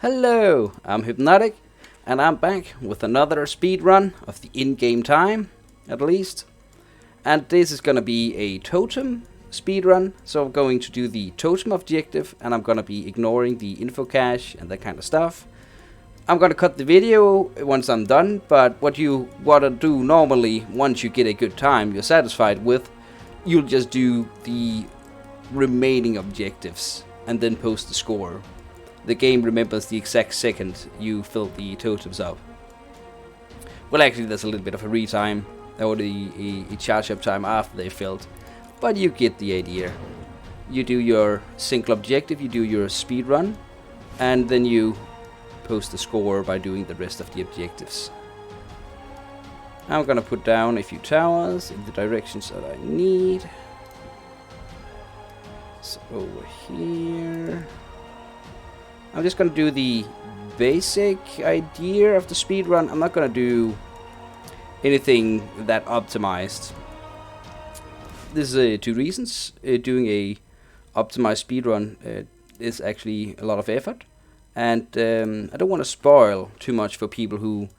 Hello, I'm Hypnotic, and I'm back with another speed run of the in-game time, at least. And this is gonna be a totem speed run, so I'm going to do the totem objective, and I'm gonna be ignoring the info cache and that kind of stuff. I'm gonna cut the video once I'm done, but what you wanna do normally, once you get a good time you're satisfied with, you'll just do the remaining objectives and then post the score. The game remembers the exact second you fill the totems up. Well, actually, there's a little bit of a retime, or a charge up time after they filled, but you get the idea. You do your single objective, you do your speed run, and then you post the score by doing the rest of the objectives. I'm gonna put down a few towers in the directions that I need. So over here. I'm just gonna do the basic idea of the speedrun. I'm not gonna do anything that optimized. This is two reasons. Doing a optimized speedrun is actually a lot of effort, and I don't want to spoil too much for people who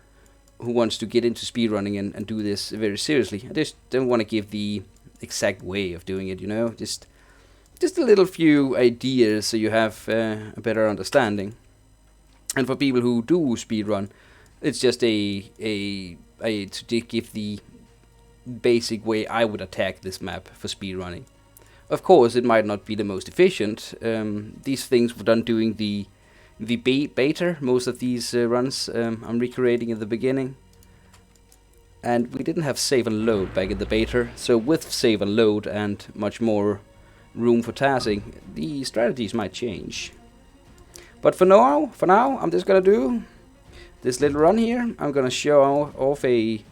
wants to get into speedrunning and do this very seriously. I just don't want to give the exact way of doing it, you know, just a little few ideas so you have a better understanding. And for people who do speedrun, it's just to give the basic way I would attack this map for speedrunning. Of course, it might not be the most efficient. These things were done doing the beta. Most of these runs I'm recreating in the beginning. And we didn't have save and load back in the beta, so with save and load and much more room for tasking, the strategies might change. But for now, I'm just gonna do this little run here. I'm gonna show off a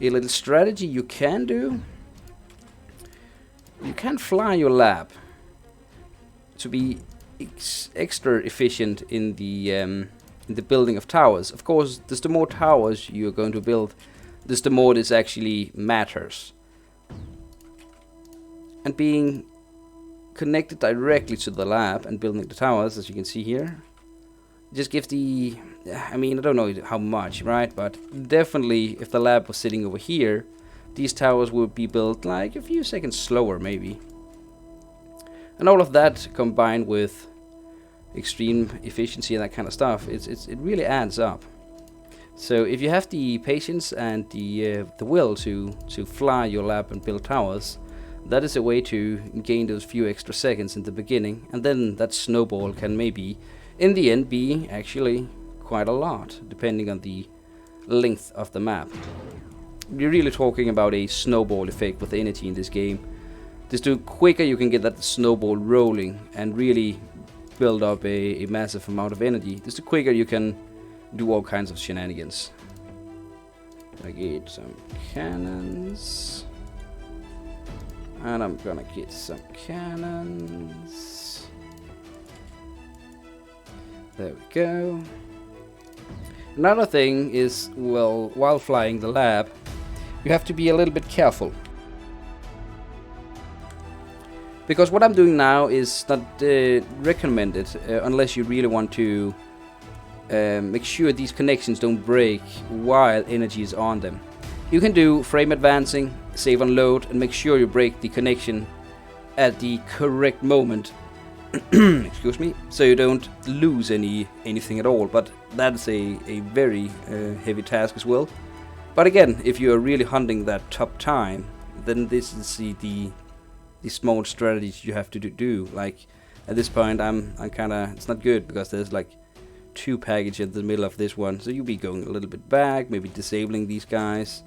little strategy you can do. You can fly your lab to be extra efficient in the building of towers. Of course, the more towers you're going to build, the more this actually matters. And being connected directly to the lab and building the towers, as you can see here, just gives the, I mean, I don't know how much, right, but definitely if the lab was sitting over here, these towers would be built like a few seconds slower maybe. And all of that combined with extreme efficiency and that kind of stuff, it really adds up. So if you have the patience and the will to fly your lab and build towers, that is a way to gain those few extra seconds in the beginning, and then that snowball can maybe, in the end, be actually quite a lot, depending on the length of the map. We're really talking about a snowball effect with energy in this game. Just the quicker you can get that snowball rolling and really build up a massive amount of energy, just the quicker you can do all kinds of shenanigans. I get some cannons. And I'm gonna get some cannons. There we go. Another thing is, well, while flying the lab, you have to be a little bit careful. Because what I'm doing now is not recommended unless you really want to make sure these connections don't break while energy is on them. You can do frame advancing, save and load, and make sure you break the connection at the correct moment. Excuse me, so you don't lose anything at all. But that's a very heavy task as well. But again, if you are really hunting that top time, then this is the small strategies you have to do. Like at this point, I'm kind of, it's not good because there's like two packages in the middle of this one, so you'll be going a little bit back, maybe disabling these guys.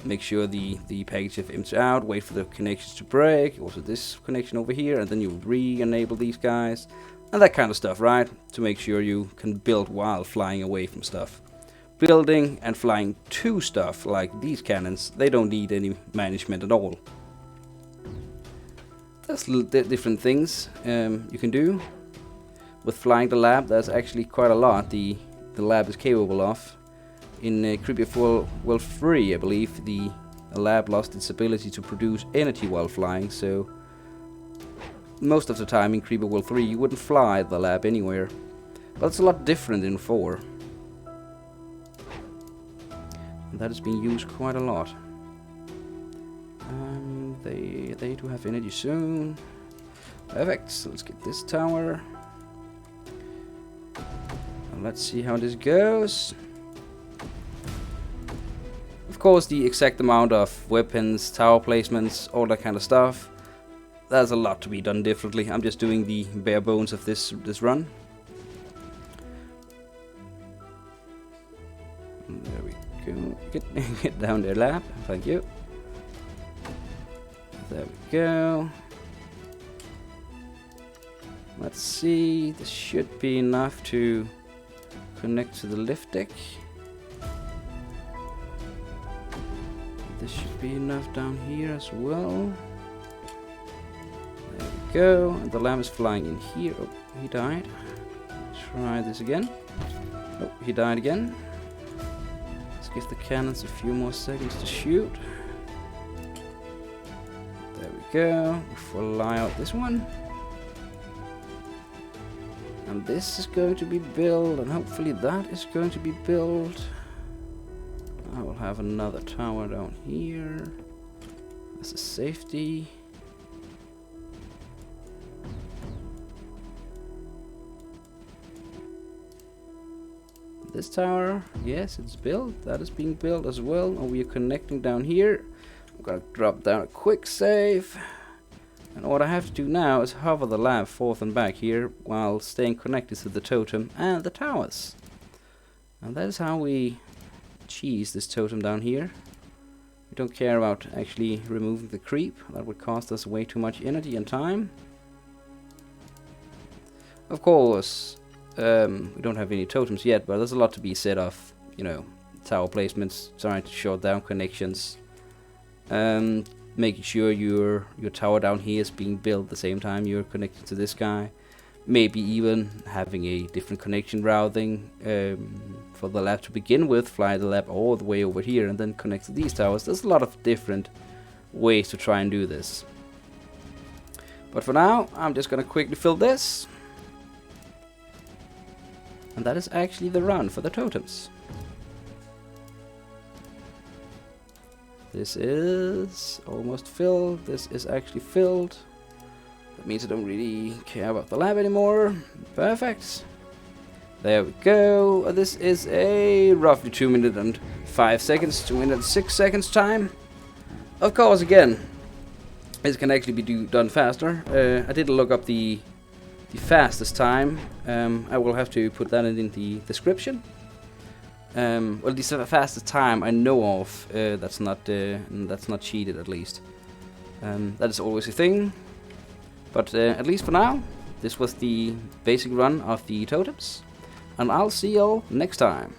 Make sure the package have emptied out, wait for the connections to break, also this connection over here, and then you re-enable these guys, and that kind of stuff, right? To make sure you can build while flying away from stuff. Building and flying to stuff, like these cannons, they don't need any management at all. There's different things you can do. With flying the lab, there's actually quite a lot the lab is capable of. In Creepy World 3, I believe, the lab lost its ability to produce energy while flying, so most of the time in Creepy World 3 you wouldn't fly the lab anywhere. But it's a lot different in 4. And that is being used quite a lot. They do have energy soon. Perfect. So let's get this tower. And let's see how this goes. Of course, the exact amount of weapons, tower placements, all that kind of stuff. There's a lot to be done differently. I'm just doing the bare bones of this run. And there we go. Get down there, lab. Thank you. There we go. Let's see. This should be enough to connect to the lift deck. This should be enough down here as well. There we go. And the lamb is flying in here. Oh, he died. Try this again. Oh, he died again. Let's give the cannons a few more seconds to shoot. There we go. We fly out this one. And this is going to be built, and hopefully that is going to be built. I will have another tower down here as a safety. This tower, yes, it's built. That is being built as well. And we are connecting down here. I'm gonna drop down a quick save. And what I have to do now is hover the lab forth and back here while staying connected to the totem and the towers. And that is how we cheese this totem down here. We don't care about actually removing the creep. That would cost us way too much energy and time. Of course, we don't have any totems yet, but there's a lot to be said of, you know, tower placements, trying to short down connections, making sure your tower down here is being built at the same time you're connected to this guy. Maybe even having a different connection routing for the lab to begin with, fly the lab all the way over here and then connect to these towers. There's a lot of different ways to try and do this. But for now, I'm just gonna quickly fill this. And that is actually the run for the totems. This is almost filled. This is actually filled. That means I don't really care about the lab anymore. Perfect. There we go. This is a roughly 2 minutes and 5 seconds, 2 minutes and 6 seconds time. Of course, again, this can actually be done faster. I did look up the fastest time. I will have to put that in the description. Well, the fastest time I know of. That's not cheated, at least. That is always a thing. But at least for now, this was the basic run of the totems, and I'll see y'all next time.